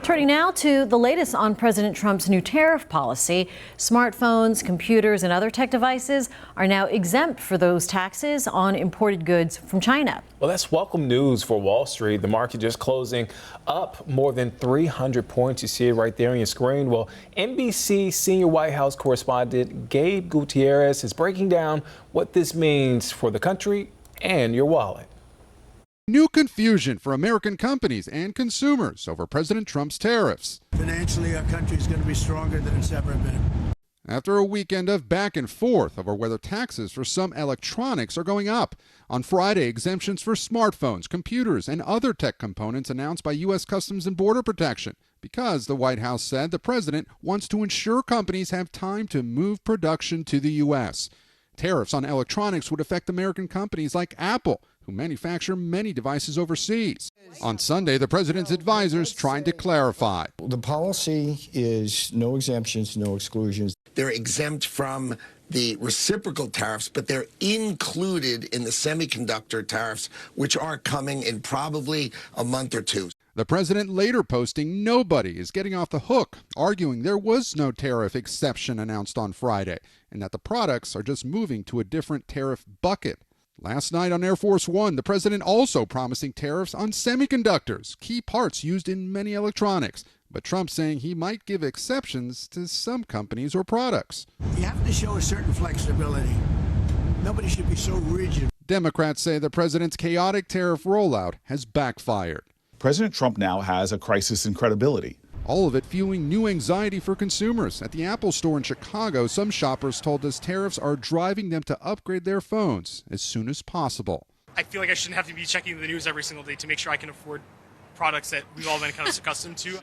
Turning now to the latest on President Trump's new tariff policy. Smartphones, computers, and other tech devices are now exempt for those taxes on imported goods from China. Well, that's welcome news for Wall Street. The market just closing up more than 300 points. You see it right there on your screen. Well, NBC senior White House correspondent Gabe Gutierrez is breaking down what this means for the country and your wallet. New confusion for American companies and consumers over President Trump's tariffs. Financially, our country is going to be stronger than it's ever been. After a weekend of back and forth over whether taxes for some electronics are going up. On Friday, exemptions for smartphones, computers, and other tech components announced by U.S. Customs and Border Protection because the White House said the president wants to ensure companies have time to move production to the U.S. Tariffs on electronics would affect American companies like Apple, who manufacture many devices overseas. On Sunday, the president's advisors tried to clarify. The policy is no exemptions, no exclusions. They're exempt from the reciprocal tariffs, but they're included in the semiconductor tariffs, which are coming in probably a month or two. The president later posting nobody is getting off the hook, arguing there was no tariff exception announced on Friday, and that the products are just moving to a different tariff bucket. Last night on Air Force One, the president also promising tariffs on semiconductors, key parts used in many electronics. But Trump saying he might give exceptions to some companies or products. You have to show a certain flexibility. Nobody should be so rigid. Democrats say the president's chaotic tariff rollout has backfired. President Trump now has a crisis in credibility. All of it fueling new anxiety for consumers. At the Apple store in Chicago, some shoppers told us tariffs are driving them to upgrade their phones as soon as possible. I feel like I shouldn't have to be checking the news every single day to make sure I can afford products that we've all been kind of accustomed to.